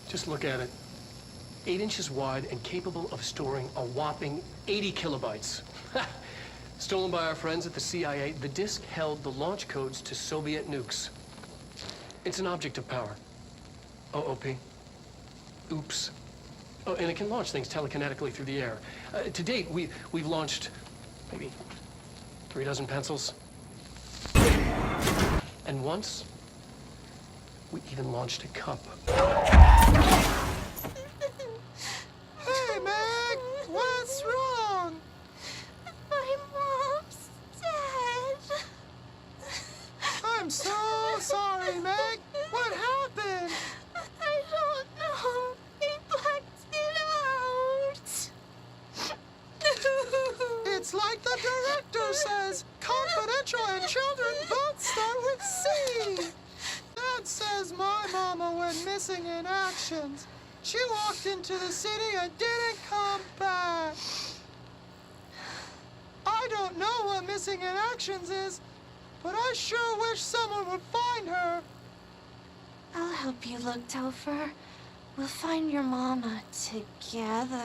Just look at it. 8 inches wide and capable of storing a whopping 80 kilobytes. Stolen by our friends at the CIA, the disk held the launch codes to Soviet nukes. It's an object of power. OOP. Oops. Oh, and it can launch things telekinetically through the air. To date, we've launched maybe 3 dozen pencils. And once, we even launched a cup. Hey, Meg! What's wrong? My mom's dead. I'm so sorry, Meg. What happened? I don't know. They blacked it out. It's like the director says. Confidential and children both start with C. Dad says my mama went missing in actions. She walked into the city and didn't come back. I don't know what missing in actions is, but I sure wish someone would find her. I'll help you look, Topher. We'll find your mama together.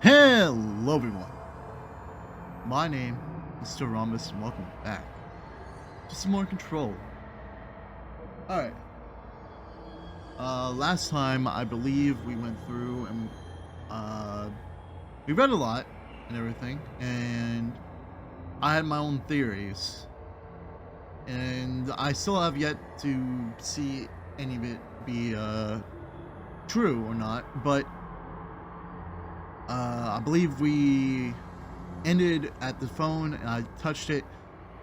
Hello everyone, my name is Mr. Rhombus and welcome back to some more Control. Alright, last time I believe we went through and we read a lot and everything, and I had my own theories, and I still have yet to see any of it be true or not, but I believe we ended at the phone and I touched it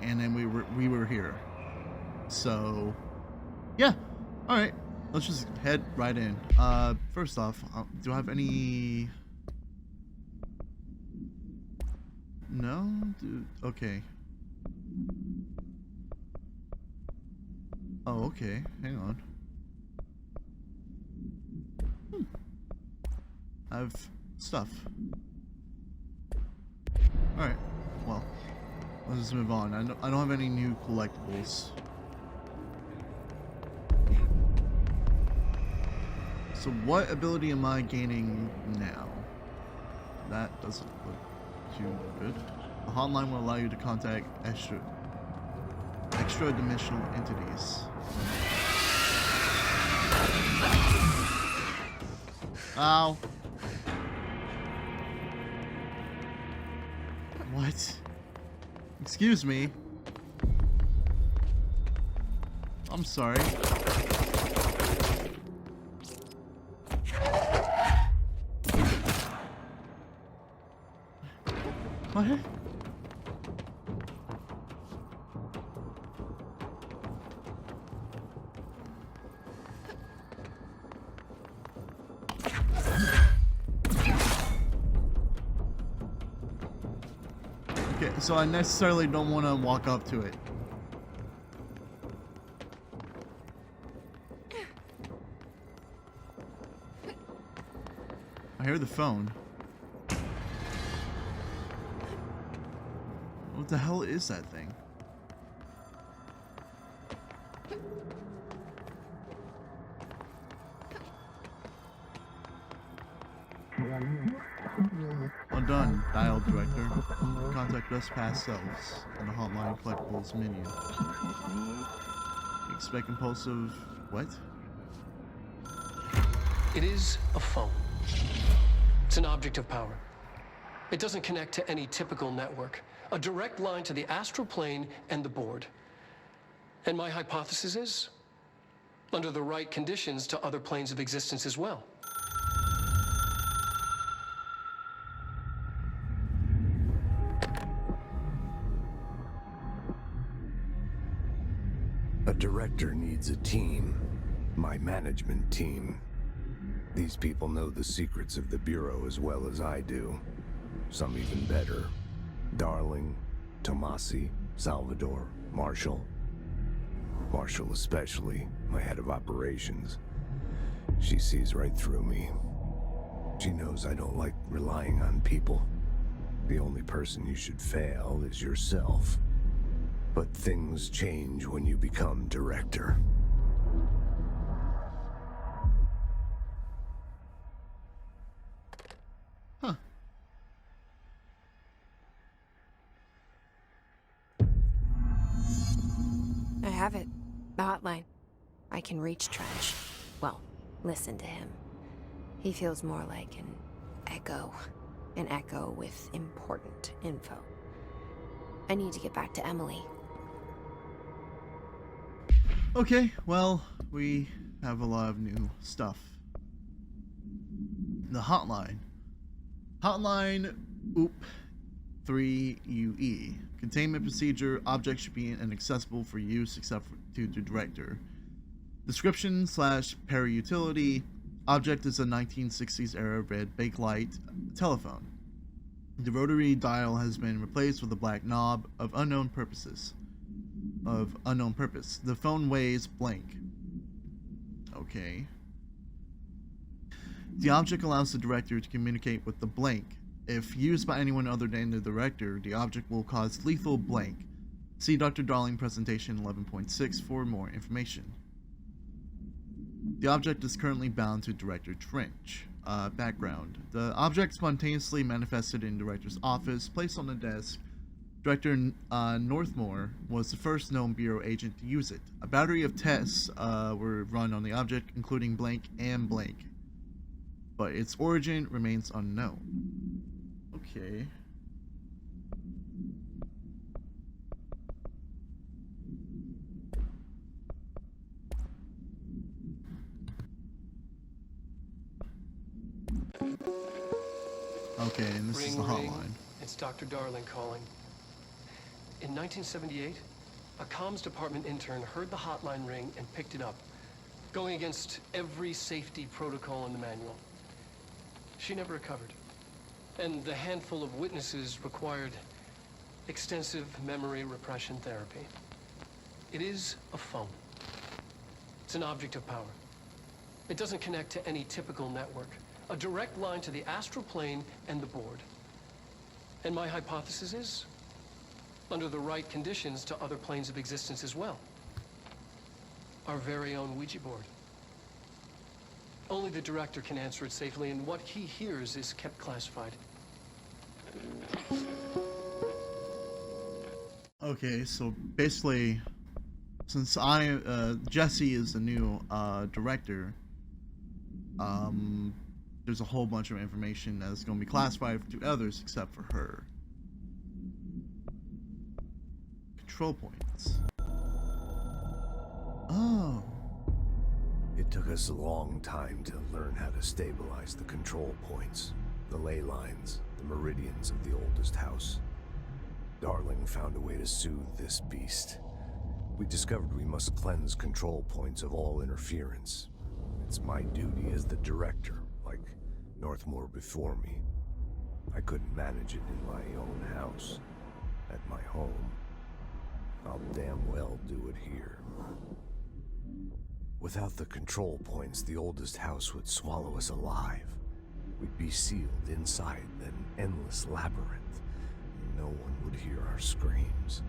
and then we were here. So yeah, all right, let's just head right in. First off, do I have any? No, dude. Okay. Oh, okay. Hang on. I have stuff. Alright, well, let's just move on. I don't have any new collectibles. So what ability am I gaining now? That doesn't look too good. The hotline will allow you to contact extra dimensional entities. Ow. What? Excuse me. I'm sorry. What? Okay, so I necessarily don't want to walk up to it. I hear the phone. What the hell is that thing? Well done, dial director. Contact us past selves on the hotline collectibles menu. Expect impulsive what? It is a phone. It's an object of power. It doesn't connect to any typical network. A direct line to the astral plane and the board. And my hypothesis is, under the right conditions, to other planes of existence as well. A director needs a team. My management team. These people know the secrets of the Bureau as well as I do. Some even better. Darling, Tomasi, Salvador, Marshall. Marshall especially, my head of operations. She sees right through me. She knows I don't like relying on people. The only person you should fail is yourself. But things change when you become director. Huh. I have it. The hotline. I can reach Trench. Well, listen to him. He feels more like an echo. An echo with important info. I need to get back to Emily. Okay, well, we have a lot of new stuff. The hotline. Hotline EP3 Containment procedure. Objects should be inaccessible for use except to the director. Description / para-utility. Object is a 1960s era red bakelite telephone. The rotary dial has been replaced with a black knob of unknown purpose. The phone weighs blank. Okay. The object allows the director to communicate with the blank. If used by anyone other than the director, the object will cause lethal blank. See Dr. Darling presentation 11.6 for more information. The object is currently bound to Director Trench. Background. The object spontaneously manifested in Director's office, placed on the desk. Director Northmore was the first known Bureau agent to use it. A battery of tests were run on the object, including blank and blank. But its origin remains unknown. Okay. Okay, and this is the Ring. hotline. It's Dr. Darling calling. In 1978, a comms department intern heard the hotline ring and picked it up, going against every safety protocol in the manual. She never recovered, and the handful of witnesses required extensive memory repression therapy. It is a phone. It's an object of power. It doesn't connect to any typical network. A direct line to the astral plane and the board. And my hypothesis is, under the right conditions, to other planes of existence as well. Our very own Ouija board. Only the director can answer it safely, and what he hears is kept classified. Okay, so basically, since Jesse is the new director, there's a whole bunch of information that's going to be classified to others except for her. Control points. Oh. It took us a long time to learn how to stabilize the control points, the ley lines, the meridians of the oldest house. Darling found a way to soothe this beast. We discovered we must cleanse control points of all interference. It's my duty as the director, like Northmore before me. I couldn't manage it in my own house, at my home. I'll damn well do it here. Without the control points, the oldest house would swallow us alive. We'd be sealed inside an endless labyrinth. No one would hear our screams.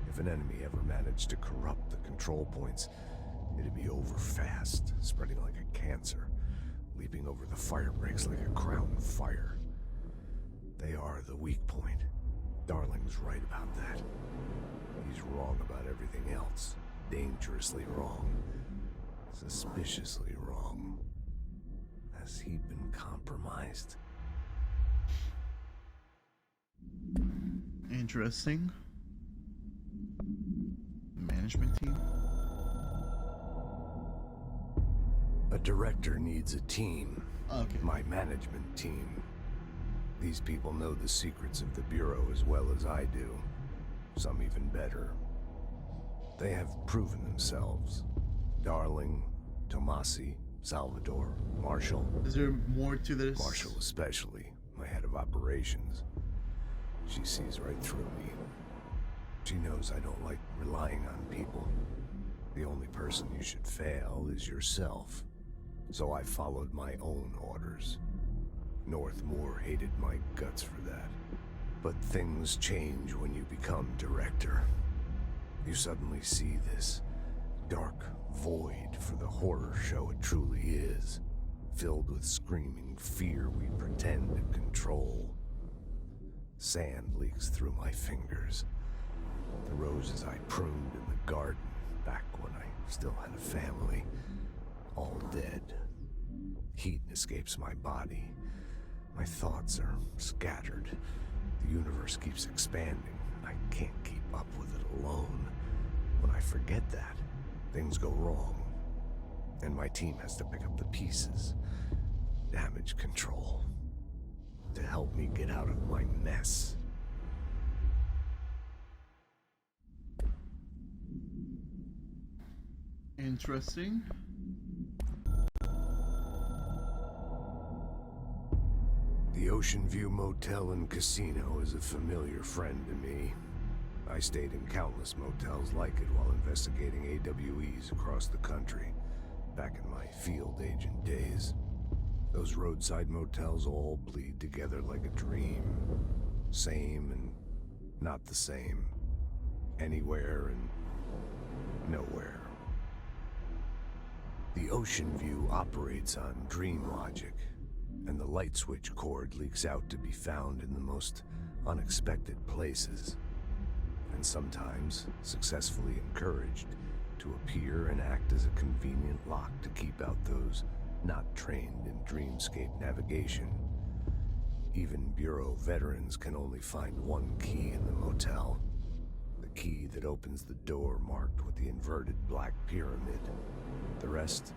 If an enemy ever managed to corrupt the control points, it'd be over fast, spreading like a cancer, leaping over the fire breaks like a crown fire. They are the weak point. Darling's right about that. He's wrong about everything else. Dangerously wrong. Suspiciously wrong. Has he been compromised? Interesting. Management team. A director needs a team. Okay. My management team. These people know the secrets of the Bureau as well as I do. Some even better. They have proven themselves. Darling, Tomasi, Salvador, Marshall. Is there more to this? Marshall especially, my head of operations. She sees right through me. She knows I don't like relying on people. The only person you should fail is yourself. So I followed my own orders. Northmore hated my guts for that. But things change when you become director. You suddenly see this dark void for the horror show it truly is, filled with screaming fear we pretend to control. Sand leaks through my fingers. The roses I pruned in the garden back when I still had a family, all dead. Heat escapes my body. My thoughts are scattered. The universe keeps expanding. I can't keep up with it alone. When I forget that, things go wrong. And my team has to pick up the pieces. Damage control. To help me get out of my mess. Interesting. The Ocean View Motel and Casino is a familiar friend to me. I stayed in countless motels like it while investigating AWEs across the country, back in my field agent days. Those roadside motels all bleed together like a dream. Same and not the same. Anywhere and nowhere. The Ocean View operates on dream logic, and the light switch cord leaks out to be found in the most unexpected places, and sometimes successfully encouraged to appear and act as a convenient lock to keep out those not trained in dreamscape navigation. Even Bureau veterans can only find one key in the motel. The key that opens the door marked with the inverted black pyramid. The rest,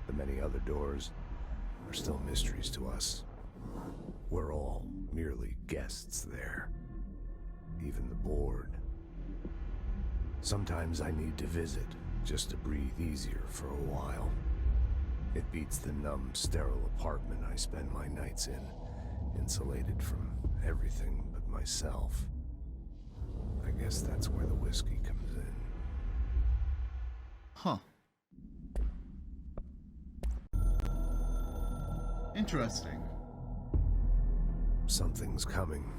the many other doors, are still mysteries to us. We're all merely guests there. Even the board. Sometimes I need to visit, just to breathe easier for a while. It beats the numb, sterile apartment I spend my nights in, insulated from everything but myself. I guess that's where the whiskey comes in. Huh. Interesting. Something's coming.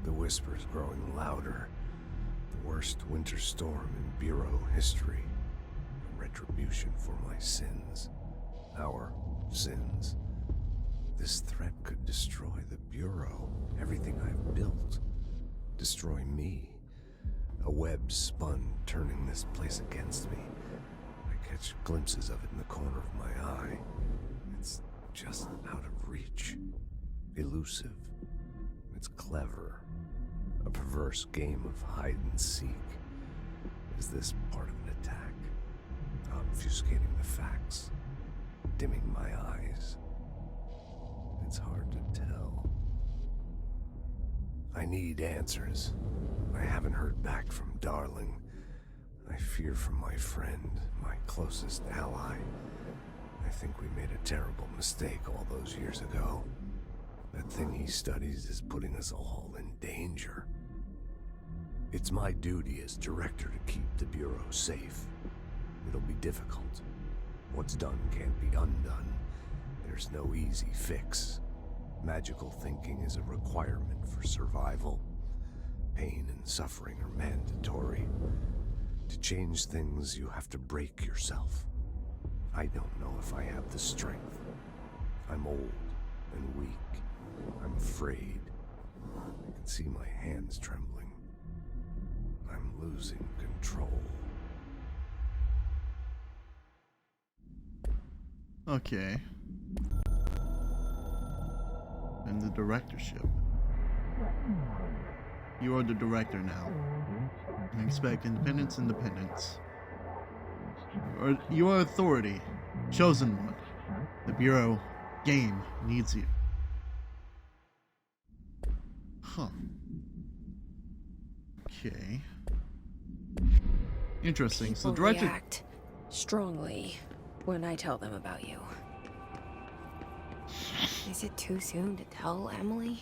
The whisper's growing louder. The worst winter storm in Bureau history. A retribution for my sins. Our sins. This threat could destroy the Bureau. Everything I've built. Destroy me. A web spun, turning this place against me. I catch glimpses of it in the corner of my eye. It's just out of reach. Elusive. It's clever. A perverse game of hide and seek. Is this part of an attack? Obfuscating the facts. Dimming my eyes. It's hard to tell. I need answers. I haven't heard back from Darling. I fear for my friend, my closest ally. I think we made a terrible mistake all those years ago. That thing he studies is putting us all in danger. It's my duty as director to keep the Bureau safe. It'll be difficult. What's done can't be undone. There's no easy fix. Magical thinking is a requirement for survival. Pain and suffering are mandatory. To change things, you have to break yourself. I don't know if I have the strength. I'm old and weak. I'm afraid. I can see my hands trembling. I'm losing control. Okay. And the directorship. You are the director now. I expect independence. You are authority. Chosen one. The Bureau game needs you. Huh. Okay. Interesting. So People director. react strongly when I tell them about you. Is it too soon to tell Emily?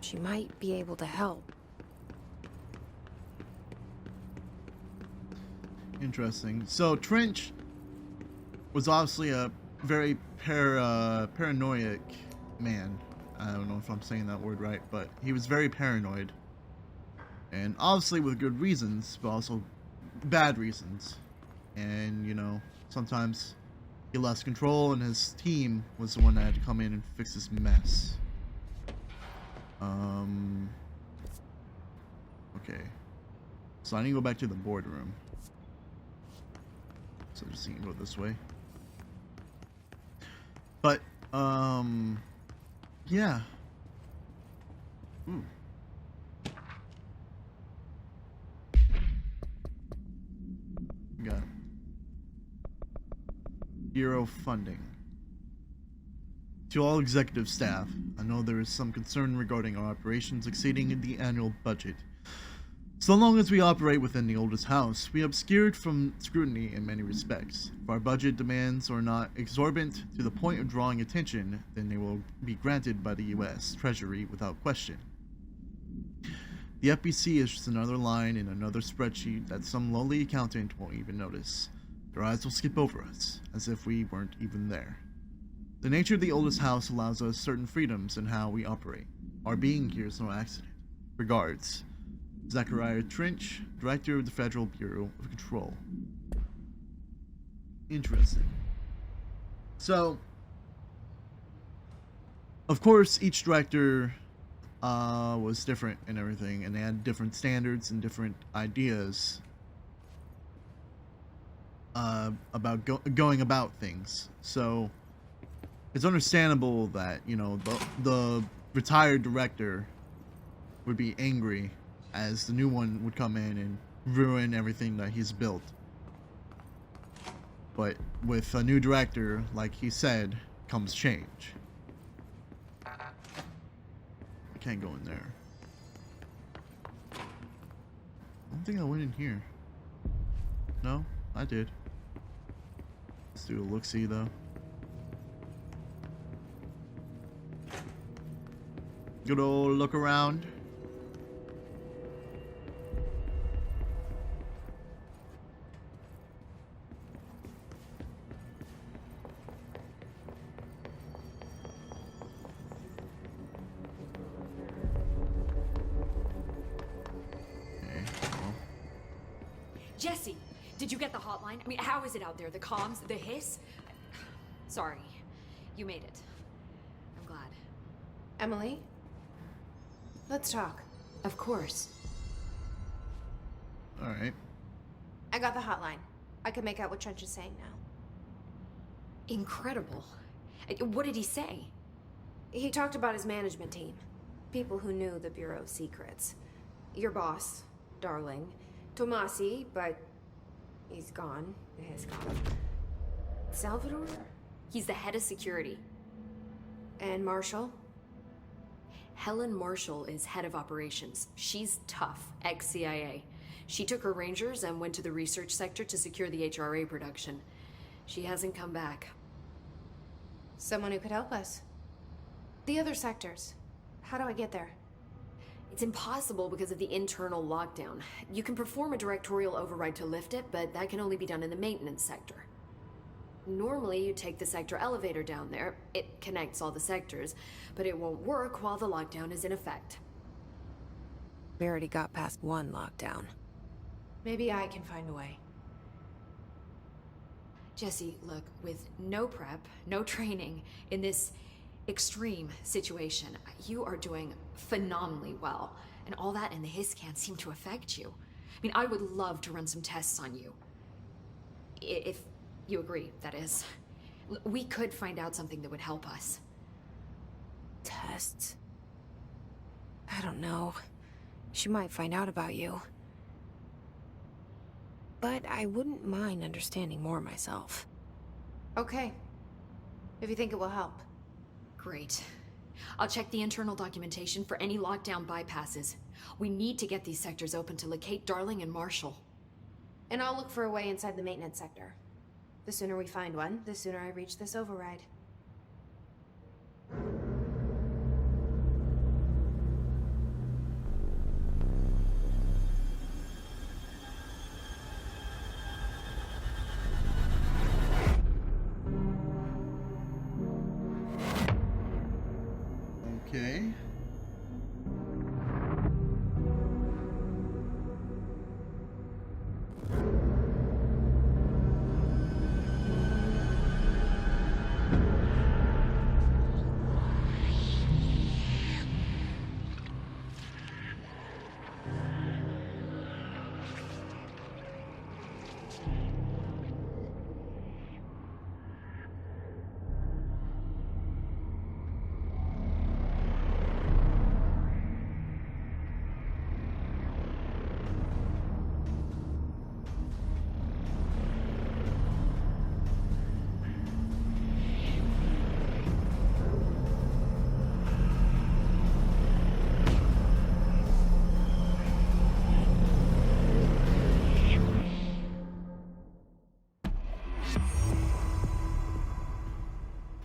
She might be able to help. Interesting. So Trench was obviously a very paranoid man. I don't know if I'm saying that word right, but he was very paranoid. And obviously with good reasons, but also bad reasons. And, you know, sometimes he lost control and his team was the one that had to come in and fix this mess. Okay. So I need to go back to the boardroom. So just need to go this way. But, yeah. Ooh. Got it. Bureau funding. To all executive staff, I know there is some concern regarding our operations exceeding the annual budget. So long as we operate within the oldest house, we are obscured from scrutiny in many respects. If our budget demands are not exorbitant to the point of drawing attention, then they will be granted by the U.S. Treasury without question. The FBC is just another line in another spreadsheet that some lowly accountant won't even notice. Their eyes will skip over us, as if we weren't even there. The nature of the oldest house allows us certain freedoms in how we operate. Our being here is no accident. Regards, Zachariah Trench, Director of the Federal Bureau of Control. Interesting. So, of course, each director was different and everything, and they had different standards and different ideas about going about things. So it's understandable that, you know, the retired director would be angry as the new one would come in and ruin everything that he's built. But with a new director, like he said, comes change. I can't go in there. I don't think I went in here. No, I did. Let's do a look-see though. Good old look around. Jesse, did you get the hotline? I mean, how is it out there? The comms, the hiss? Sorry, you made it. I'm glad. Emily? Let's talk. Of course. Alright. I got the hotline. I can make out what Trench is saying now. Incredible. What did he say? He talked about his management team. People who knew the Bureau's secrets. Your boss, Darling. Tomasi, but he's gone. He's gone. Salvador? He's the head of security. And Marshall? Helen Marshall is head of operations. She's tough, ex-CIA. She took her Rangers and went to the research sector to secure the HRA production. She hasn't come back. Someone who could help us. The other sectors. How do I get there? It's impossible because of the internal lockdown. You can perform a directorial override to lift it, but that can only be done in the maintenance sector. Normally, you take the sector elevator down there. It connects all the sectors, but it won't work while the lockdown is in effect. We already got past one lockdown. Maybe I can find a way. Jesse, look, with no prep, no training, in this extreme situation, you are doing phenomenally well. And all that and the hiss can't seem to affect you. I mean, I would love to run some tests on you. If you agree, that is. We could find out something that would help us. Tests? I don't know. She might find out about you. But I wouldn't mind understanding more myself. Okay. If you think it will help. Great. I'll check the internal documentation for any lockdown bypasses. We need to get these sectors open to locate Darling and Marshall. And I'll look for a way inside the maintenance sector. The sooner we find one, the sooner I reach this override. Okay.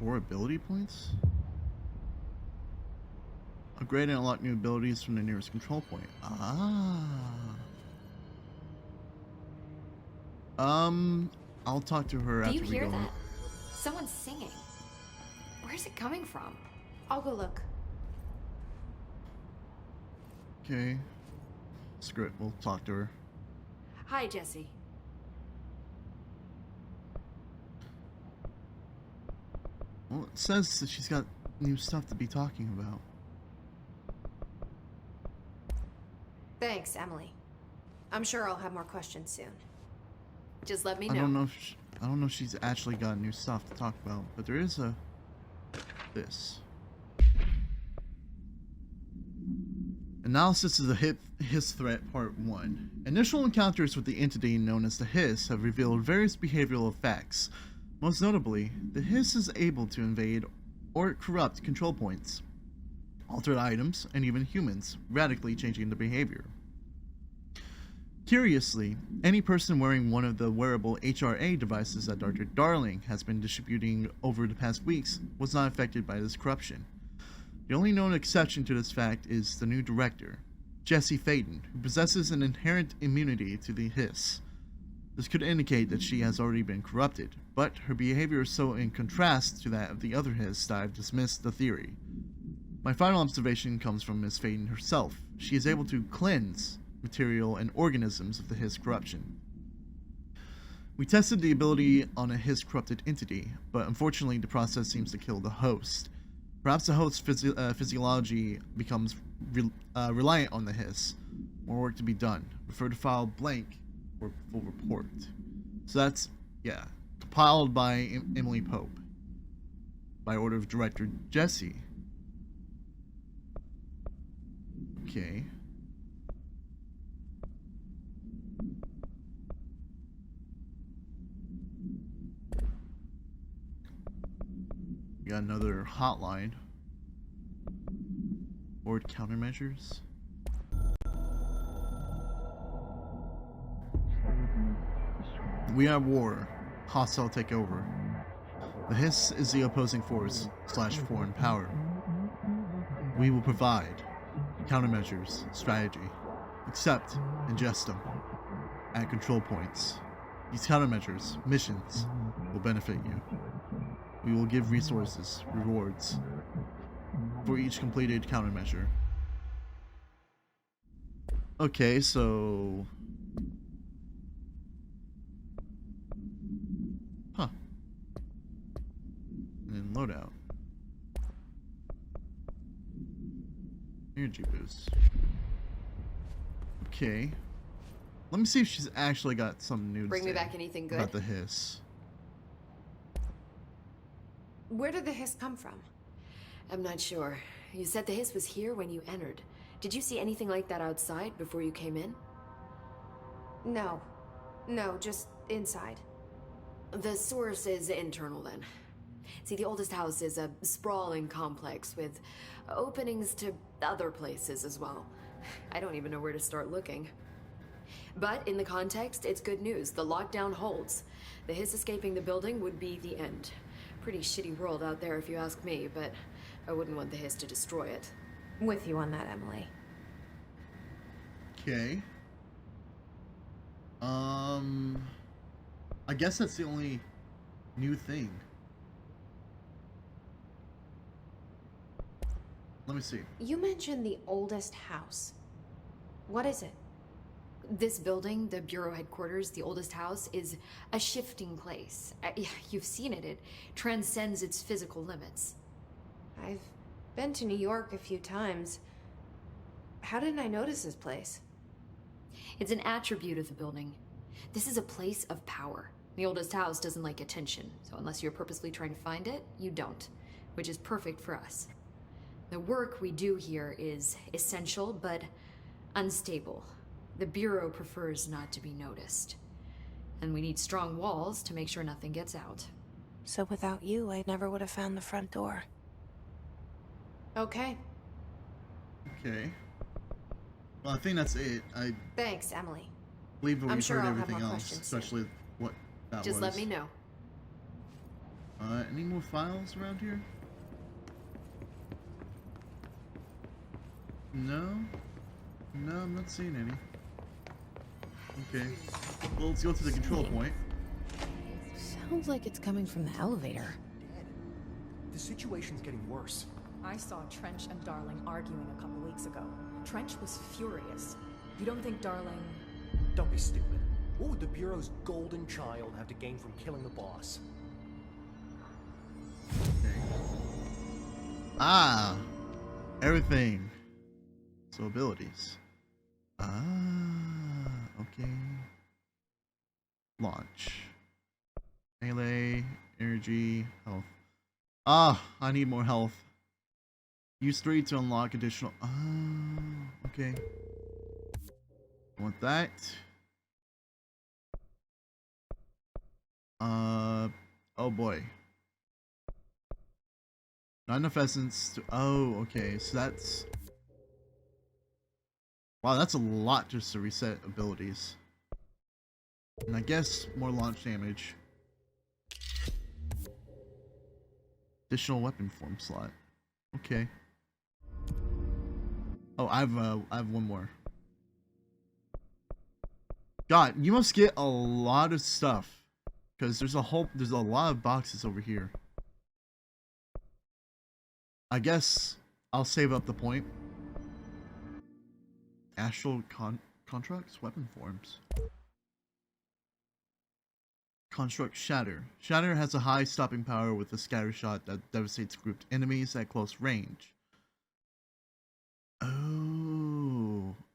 Four ability points? Upgrade and unlock new abilities from the nearest control point. I'll talk to her Do after you we hear go. that? Someone's singing. Where's it coming from? I'll go look. Okay. Screw it, we'll talk to her. Hi, Jesse. Well, it says that she's got new stuff to be talking about. Thanks, Emily. I'm sure I'll have more questions soon. Just let me I know. don't know if she's actually got new stuff to talk about, but there is this. Analysis of the Hiss threat Part 1. Initial encounters with the entity known as the Hiss have revealed various behavioral effects. Most notably, the Hiss is able to invade or corrupt control points, alter items, and even humans, radically changing their behavior. Curiously, any person wearing one of the wearable HRA devices that Dr. Darling has been distributing over the past weeks was not affected by this corruption. The only known exception to this fact is the new director, Jesse Faden, who possesses an inherent immunity to the Hiss. This could indicate that she has already been corrupted, but her behavior is so in contrast to that of the other Hiss that I've dismissed the theory. My final observation comes from Miss Faden herself. She is able to cleanse material and organisms of the Hiss corruption. We tested the ability on a Hiss corrupted entity, but unfortunately the process seems to kill the host. Perhaps the host's physiology becomes reliant on the Hiss. More work to be done. Refer to file blank for full report. So that's, yeah, compiled by Emily Pope. By order of director Jesse. Okay. We got another hotline. Board countermeasures. We are at war. Hostile takeover. The Hiss is the opposing force / foreign power. We will provide countermeasures, strategy. Accept, ingest them. At control points. These countermeasures, missions, will benefit you. We will give resources, rewards, for each completed countermeasure. Okay, so... Huh. And then loadout. Energy boost. Okay. Let me see if she's actually got some news. Bring me back anything good? About the Hiss. Where did the Hiss come from? I'm not sure. You said the Hiss was here when you entered. Did you see anything like that outside before you came in? No. No, just inside. The source is internal then. See, the oldest house is a sprawling complex with openings to other places as well. I don't even know where to start looking. But in the context, it's good news. The lockdown holds. The hiss escaping the building would be the end. Pretty shitty world out there if you ask me, but I wouldn't want the hiss to destroy it. With you on that, Emily. Okay. I guess that's the only new thing. Let me see. You mentioned the oldest house. What is it? This building, the Bureau headquarters, the oldest house, is a shifting place. You've seen it. It transcends its physical limits. I've been to New York a few times. How didn't I notice this place? It's an attribute of the building. This is a place of power. The oldest house doesn't like attention, so unless you're purposely trying to find it, you don't, which is perfect for us. The work we do here is essential, but unstable. The Bureau prefers not to be noticed. And we need strong walls to make sure nothing gets out. So without you, I never would have found the front door. Okay. Okay. Well, I think that's it. I Thanks, Emily. believe that I'm we've sure heard I'll have everything more else, questions soon. especially what that Just was. let me know. Any more files around here? No? No, I'm not seeing any. Okay. Well, let's go to the control point. Sounds like it's coming from the elevator. The situation's getting worse. I saw Trench and Darling arguing a couple weeks ago. Trench was furious. You don't think Darling... Don't be stupid. What would the Bureau's golden child have to gain from killing the boss? Okay. Ah! Everything. So abilities. Ah, okay. Launch. Melee, energy, health. Ah, I need more health. Use 3 to unlock additional. Ah, okay. Want that. Oh boy. Not enough essence to. Oh, okay. So that's. Wow, that's a lot just to reset abilities. And I guess more launch damage. Additional weapon form slot. Okay. Oh, I have one more. God, you must get a lot of stuff. Because there's a lot of boxes over here. I guess I'll save up the point. Astral constructs, weapon forms. Construct Shatter. Shatter has a high stopping power with a scatter shot that devastates grouped enemies at close range.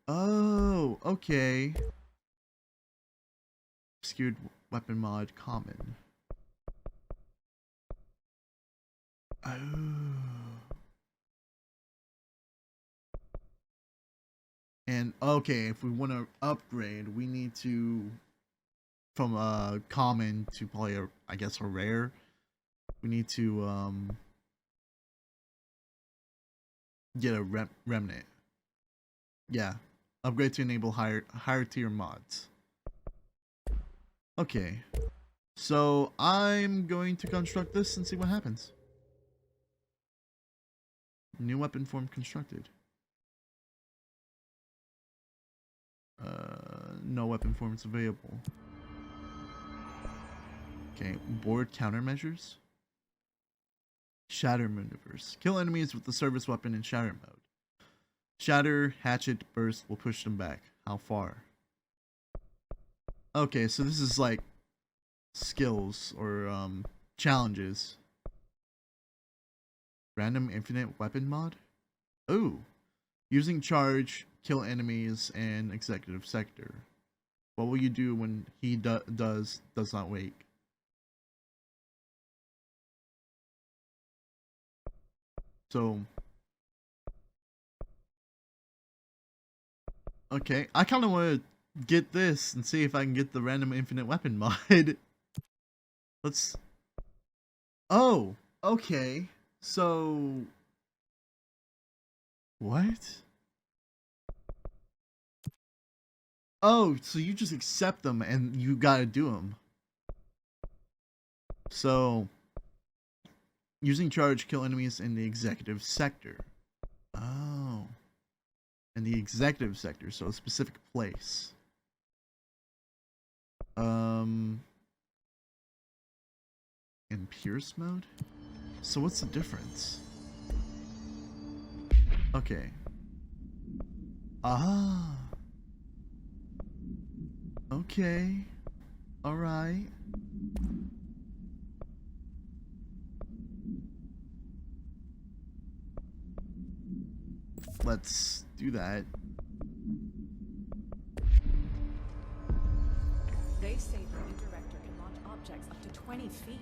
Oh, okay. Obscured weapon mod common. Oh. And okay, if we want to upgrade, we need to from a common to probably a, I guess, a rare. We need to get a remnant. Yeah, upgrade to enable higher tier mods. Okay, so I'm going to construct this and see what happens. New weapon form constructed. No weapon forms available. Okay, board countermeasures. Shatter maneuvers. Kill enemies with the service weapon in shatter mode. Shatter, hatchet, burst will push them back. How far? Okay, so this is like skills or challenges. Random infinite weapon mod? Ooh. Using charge, kill enemies, and executive sector. What will you do when he does not wake? So, okay, I kind of want to get this and see if I can get the random infinite weapon mod. Let's. Oh, okay. So, what? Oh, so you just accept them and you gotta do them. So, using charge, kill enemies in the executive sector. Oh. In the executive sector, so a specific place. In Pierce mode? So what's the difference? Okay. Ah. Okay. Alright. Let's do that. They say the new director can launch objects up to 20 feet.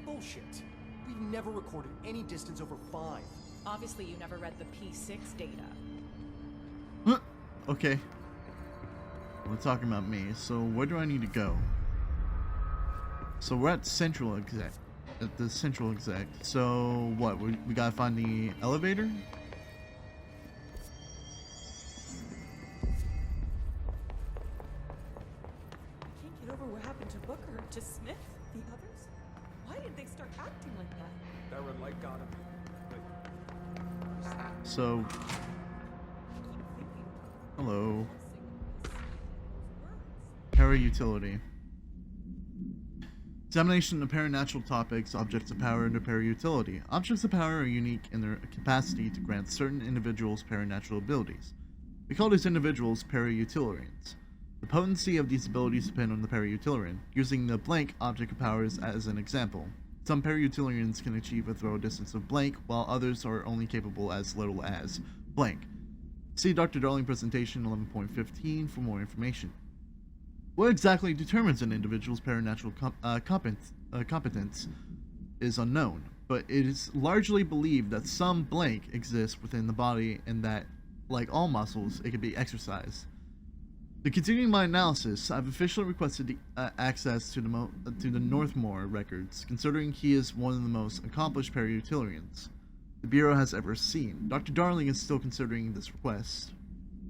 Bullshit. We've never recorded any distance over 5. Obviously, you never read the P6 data. Okay. We're talking about me. So where do I need to go? So we're at central exec. At the central exec. So what? We gotta find the elevator? Can't get over what happened to Booker, to Smith, the others. Why did they start acting like that? That red light got him. So hello. Para-utility. Examination of paranatural topics, objects of power, and para-utility. Objects of power are unique in their capacity to grant certain individuals paranatural abilities. We call these individuals para-utilitarians. The potency of these abilities depend on the para-utilitarian. Using the blank object of powers as an example, some para-utilitarians can achieve a throw distance of blank, while others are only capable as little as blank. See Dr. Darling presentation 11.15 for more information. What exactly determines an individual's paranatural competence is unknown, but it is largely believed that some blank exists within the body and that, like all muscles, it can be exercised. To continue my analysis, I've officially requested access to the Northmore records, considering he is one of the most accomplished para-utilitarians the Bureau has ever seen. Dr. Darling is still considering this request.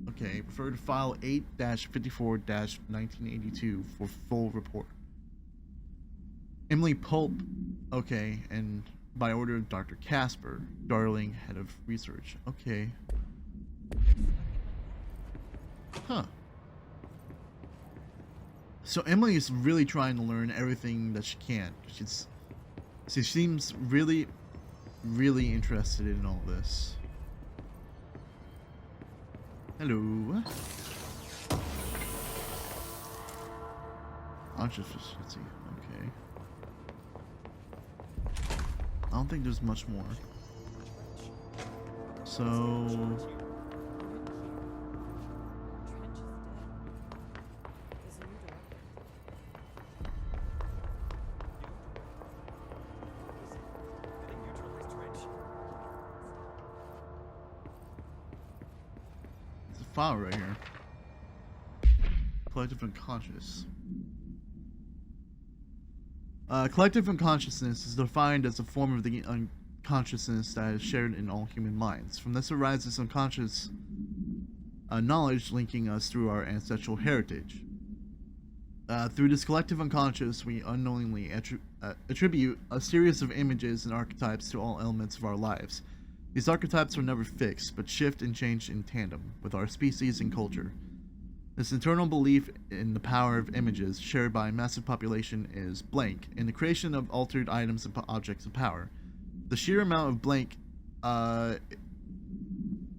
Okay, refer to file 8-54-1982 for full report. Emily Pulp, okay, and by order of Dr. Casper, Darling, head of research. Okay. Huh. So Emily is really trying to learn everything that she can. She seems really interested in all this. Hello. Conscious efficiency. Okay. I don't think there's much more. So file right here. Collective unconscious. Collective unconsciousness is defined as a form of the unconsciousness that is shared in all human minds. From this arises unconscious knowledge linking us through our ancestral heritage. Through this collective unconscious, we unknowingly attribute a series of images and archetypes to all elements of our lives. These archetypes are never fixed, but shift and change in tandem with our species and culture. This internal belief in the power of images shared by a massive population is blank, and the creation of altered items and objects of power. The sheer amount of blank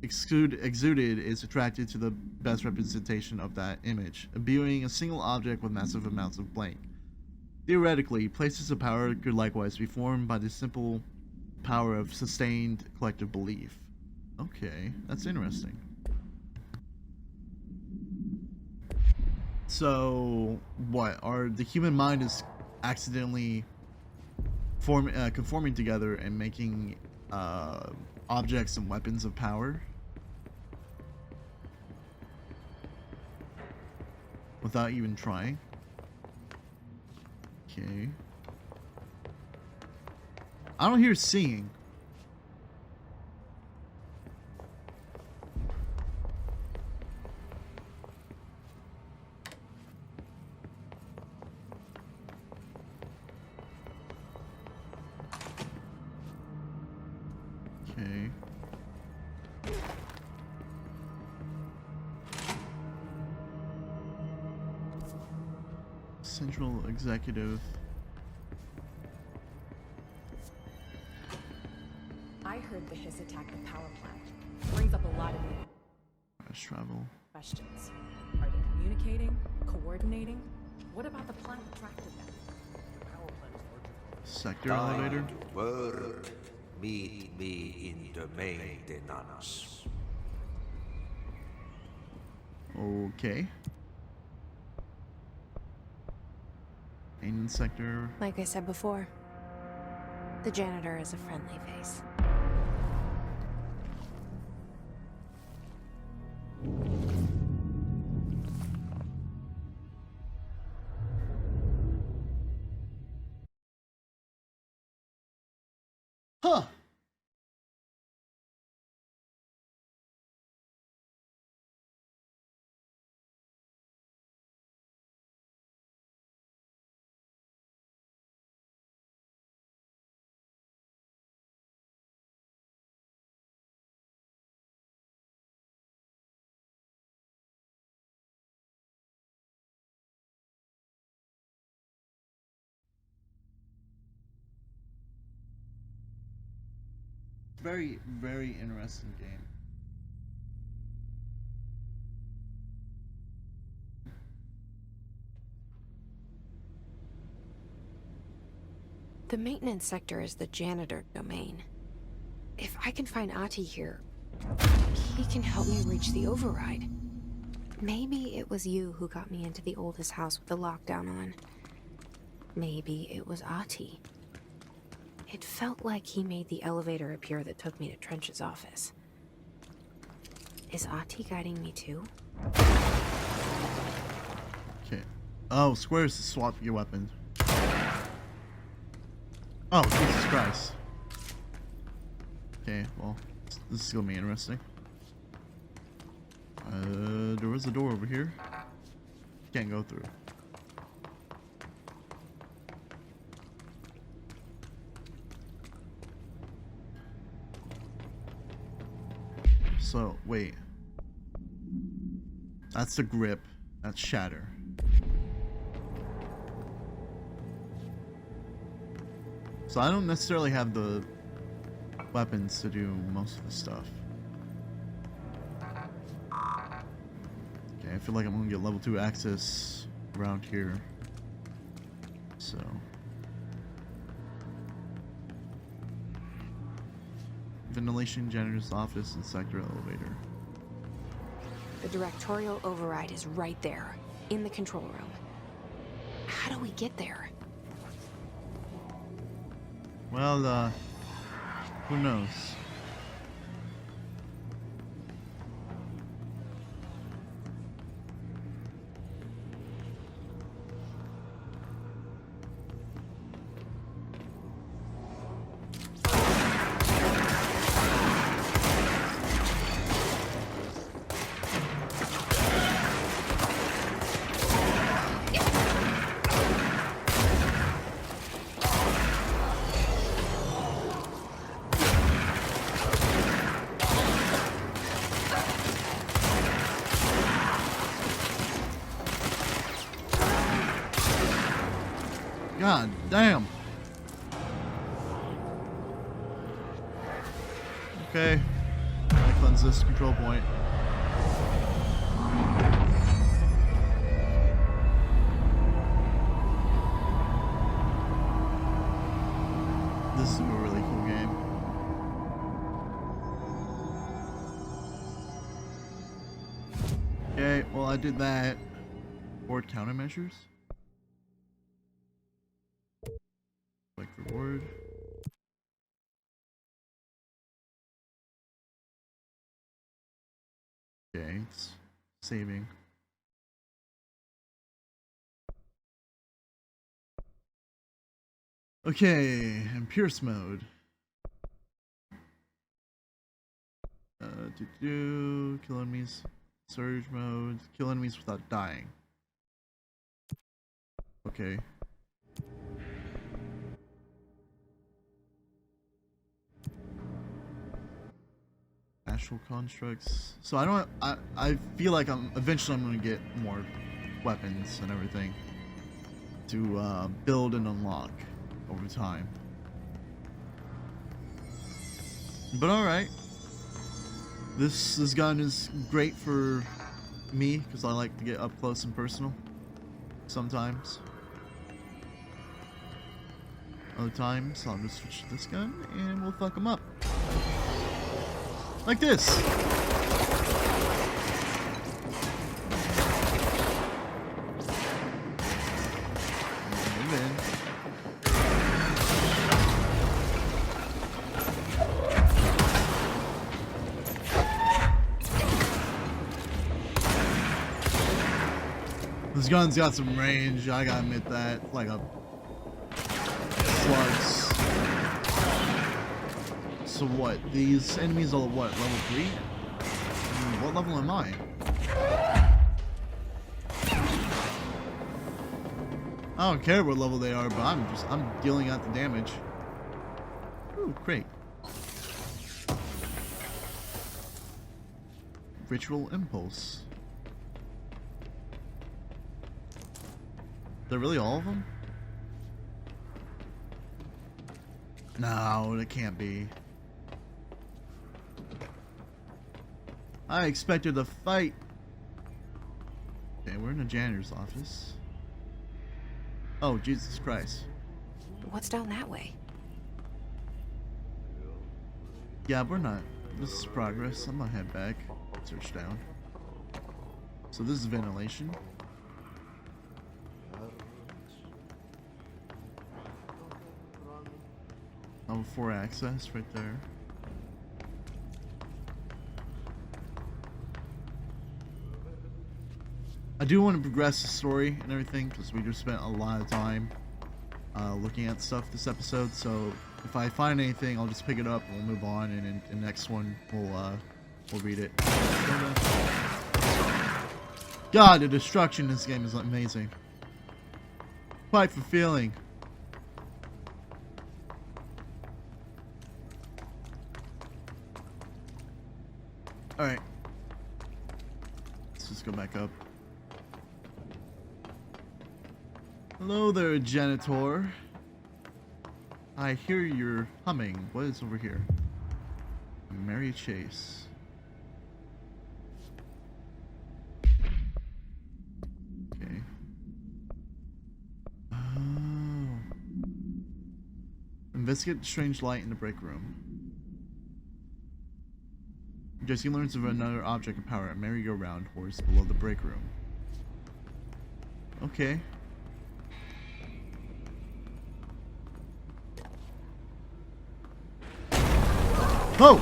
exuded is attracted to the best representation of that image, imbuing a single object with massive amounts of blank. Theoretically, places of power could likewise be formed by the simple power of sustained collective belief. Okay, that's interesting. So, what? The human mind is accidentally conforming together and making objects and weapons of power? Without even trying? Okay. I don't hear seeing. Central Executive. I heard the Hiss attacked the power plant. Brings up a lot of new Fast travel. questions. Are they communicating? Coordinating? What about the plant attracted them? Sector elevator. Work. Meet me in the maintenance. Okay. Maintenance sector. Like I said before, the janitor is a friendly face. Huh. Very, very interesting game. The maintenance sector is the janitor domain. If I can find Ahti here, he can help me reach the override. Maybe it was you who got me into the oldest house with the lockdown on. Maybe it was Ahti. It felt like he made the elevator appear that took me to Trench's office. Is Ahti guiding me too? Okay. Oh, squares to swap your weapons. Oh, Jesus Christ. Okay, well, this is gonna be interesting. There was a door over here. Can't go through. So, wait. That's the grip. That's shatter. So I don't necessarily have the weapons to do most of the stuff. Okay, I feel like I'm gonna get level 2 access around here. So. Ventilation, janitor's office, and sector elevator. The directorial override is right there, in the control room. How do we get there? Well, who knows? God damn. Okay. I cleanse this control point. This is a really cool game. Okay, well I did that. Board countermeasures. Click reward. Okay, it's saving. Okay, and Pierce mode. Kill enemies. Surge mode. Kill enemies without dying. Okay. Astral constructs. So I don't. I feel like eventually I'm gonna get more weapons and everything. to build and unlock over time. But alright. This gun is great for me because I like to get up close and personal sometimes. Other times I'll just switch to this gun and we'll fuck them up. Like this. Move in. This gun's got some range, I gotta admit that. Like a slugs. So what? These enemies are what? Level 3? What level am I? I don't care what level they are, but I'm dealing out the damage. Ooh, great. Ritual Impulse. They're really all of them? No, it can't be. I expected a fight. Okay, we're in the janitor's office. Oh, Jesus Christ. What's down that way? Yeah, we're not. This is progress. I'm gonna head back. Search down. So this is ventilation. Level 4 access right there. I do want to progress the story and everything because we just spent a lot of time looking at stuff this episode. So if I find anything, I'll just pick it up and we'll move on. And in the next one, we'll read it. God, the destruction in this game is amazing. Quite fulfilling. Alright. Let's just go back up. Hello there, janitor. I hear you're humming. What is over here? Mary Chase. Okay. Oh. Investigate the strange light in the break room. Jesse learns of another object of power, a merry-go-round horse below the break room. Okay. Oh!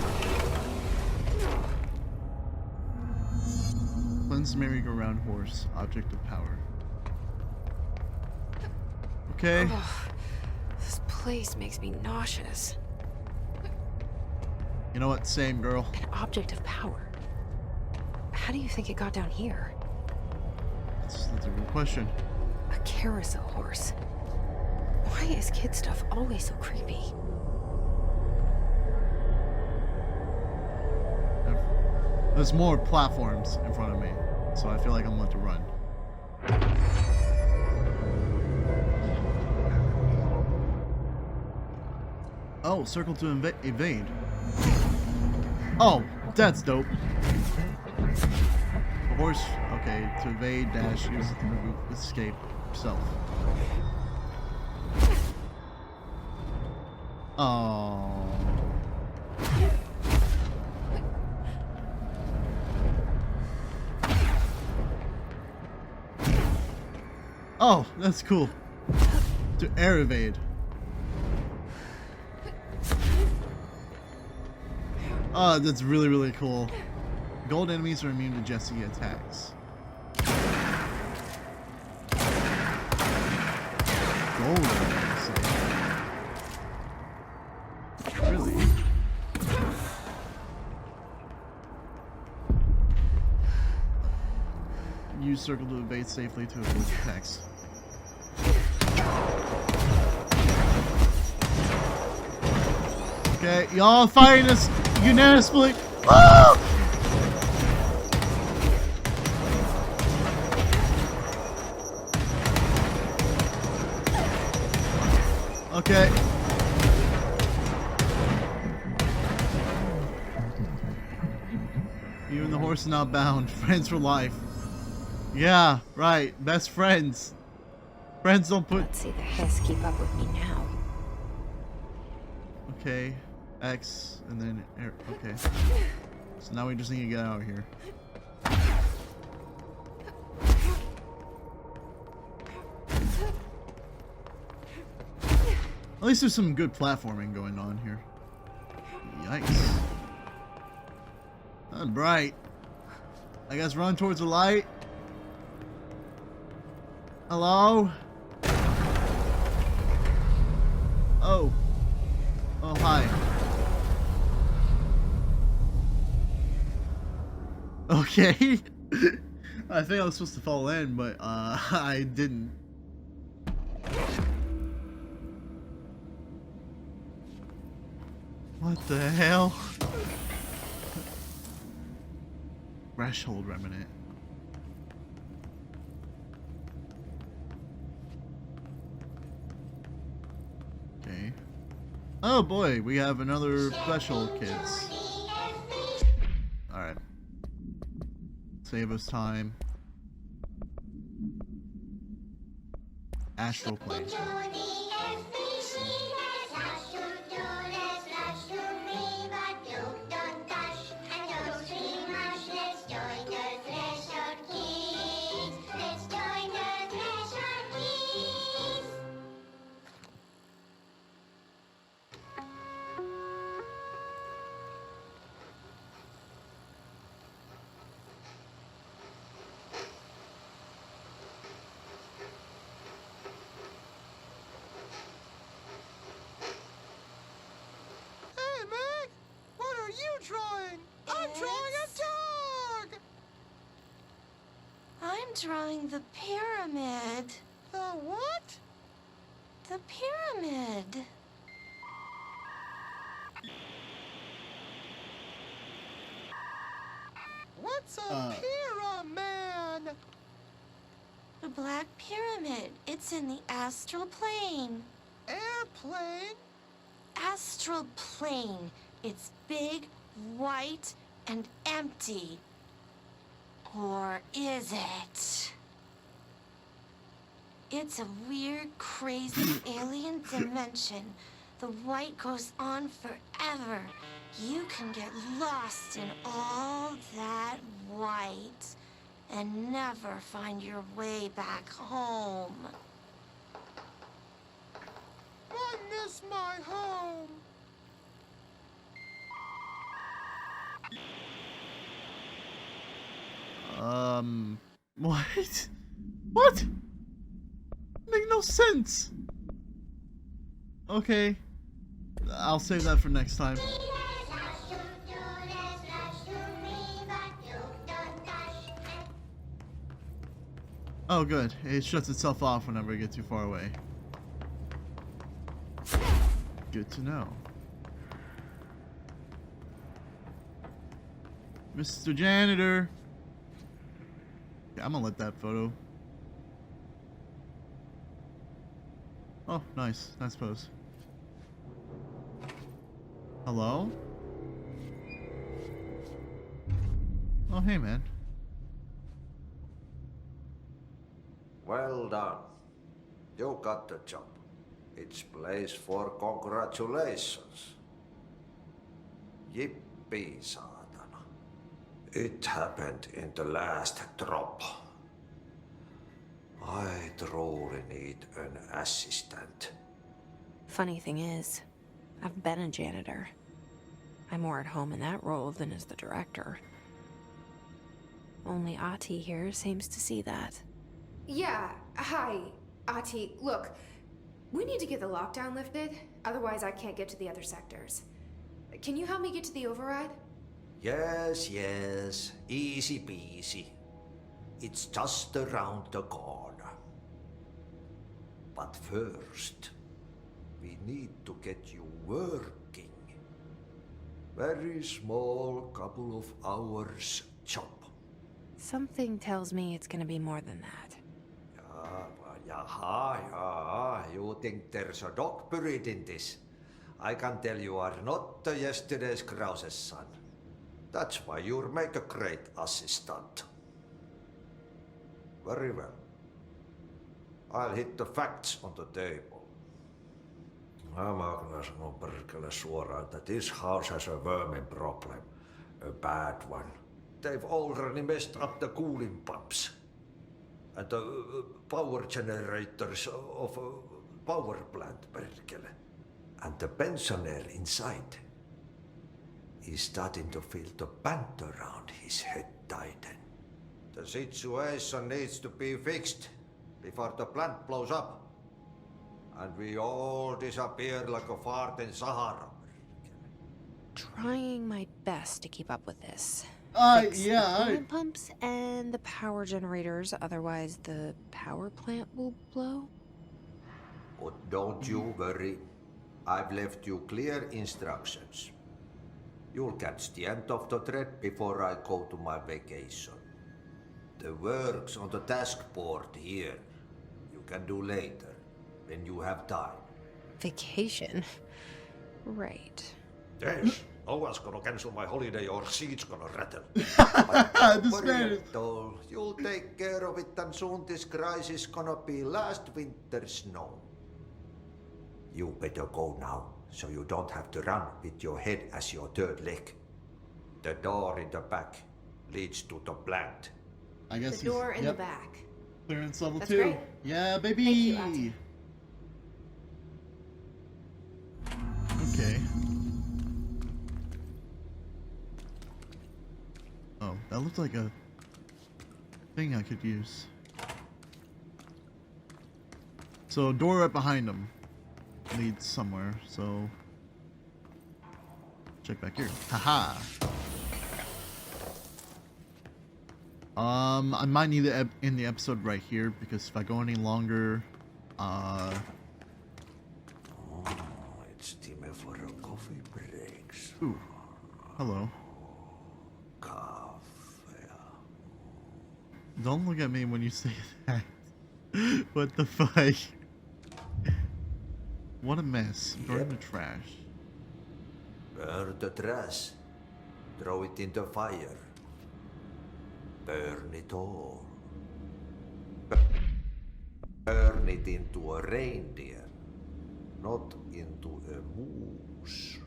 Cleanse merry-go-round horse, object of power. Okay. Oh, this place makes me nauseous. You know what? Same, girl. An object of power. How do you think it got down here? That's a good question. A carousel horse. Why is kid stuff always so creepy? There's more platforms in front of me, so I feel like I'm going to run. Oh, circle to evade. Oh, that's dope. The horse, okay, to evade, dash, use it to move, escape, self. Oh. Oh, that's cool. To air evade. Oh, that's really, really cool. Gold enemies are immune to Jesse attacks. Gold enemies, eh? Really? Use circle to evade safely to avoid attacks. Okay, y'all fighting us unanimously. Oh! Okay. You and the horse are not bound. Friends for life. Yeah, right. Best friends. Friends don't put... Let's see the Hiss keep up with me now. Okay. X, and then... Okay. So now we just need to get out of here. At least there's some good platforming going on here. Yikes. Not bright. I guess run towards the light. Hello? Oh. Oh, hi. Okay. I think I was supposed to fall in, but I didn't. What the hell? Threshold remnant. Okay. Oh boy, we have another threshold, kids. Alright. Save us time. Astral plane. Drawing? I'm drawing a dog! I'm drawing the pyramid. The what? The pyramid. What's a pyramid? The Black Pyramid. It's in the astral plane. Airplane? Astral plane. It's big, white, and empty. Or is it? It's a weird, crazy alien dimension. The white goes on forever. You can get lost in all that white and never find your way back home. I miss my home. What? What? Make no sense. Okay. I'll save that for next time. Oh, good. It shuts itself off whenever I get too far away. Good to know. Mr. Janitor. Yeah, I'm gonna let that photo. Oh, nice. Nice pose. Hello? Oh, hey, man. Well done. You got the job. It's place for congratulations. Yippee, saatana. It happened in the last drop. I truly need an assistant. Funny thing is, I've been a janitor. I'm more at home in that role than as the director. Only Ahti here seems to see that. Yeah, hi, Ahti. Look, we need to get the lockdown lifted, otherwise I can't get to the other sectors. Can you help me get to the override? Yes, yes. Easy peasy. It's just around the corner. But first, we need to get you working. Very small, couple of hours job. Something tells me it's gonna be more than that. Yeah, but Yaha, you think there's a dog buried in this? I can tell you are not yesterday's Krause's son. That's why you'll make a great assistant. Very well. I'll hit the facts on the table. Mä kyllä sanon perkele suoraan, that this house has a vermin problem. A bad one. They've already messed up the cooling pumps. And the power generators of a power plant, perkele. And the pensioner inside is starting to feel the band around his head tighten. The situation needs to be fixed before the plant blows up. And we all disappear like a fart in Sahara. Trying my best to keep up with this. Fix yeah, the coolant pumps and the power generators, otherwise the power plant will blow. But don't you worry. I've left you clear instructions. You'll catch the end of the thread before I go to my vacation. The work's on the task board here. You can do later, when you have time. Vacation? Right. Yes, no one's gonna cancel my holiday or seat's gonna rattle. This man is... You'll take care of it and soon this crisis is gonna be last winter's snow. You better go now, so you don't have to run with your head as your third leg. The door in the back leads to the plant. I guess The door in the back. Clearance level That's 2. great. Yeah, baby. Thank you, Ati. Okay. Oh, that looked like a thing I could use. So, door right behind him leads somewhere, so check back here. Haha. I might need to end the episode right here because if I go any longer, It's time for a coffee breaks. ooh, hello. Coffee. Don't look at me when you say that. What the fuck? What a mess. Burn the trash. Burn the trash. Throw it in the fire. Burn it all. Burn it into a reindeer, not into a moose.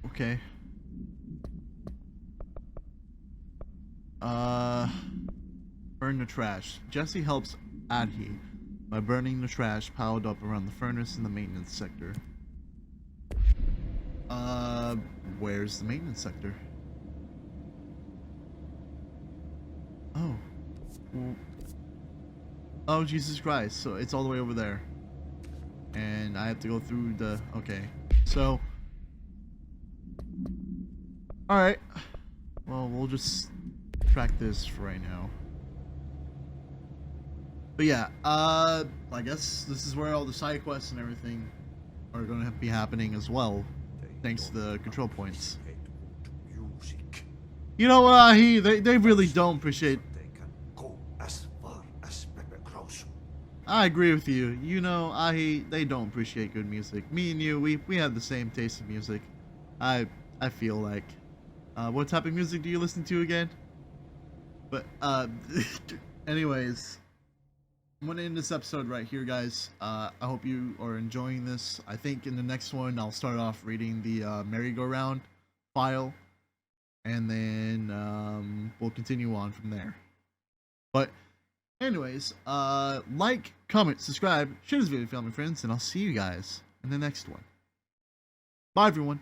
Okay. Burn the trash. Jesse helps Adhi by burning the trash piled up around the furnace in the maintenance sector. Where's the maintenance sector? Oh. Oh, Jesus Christ. So it's all the way over there. And I have to go through the... Okay. So... Alright. Well, we'll just track this for right now. But yeah, I guess this is where all the side quests and everything are going to be happening as well. Thanks to the control points. Music. You know what, they really don't appreciate... They can go as far as Pepe Krause. I agree with you. You know, they don't appreciate good music. Me and you, we have the same taste in music. I feel like. What type of music do you listen to again? But, anyways, I'm gonna end this episode right here, guys. I hope you are enjoying this. I think in the next one, I'll start off reading the merry-go-round file, and then we'll continue on from there. But, anyways, like, comment, subscribe, share this video with your family and friends, and I'll see you guys in the next one. Bye, everyone.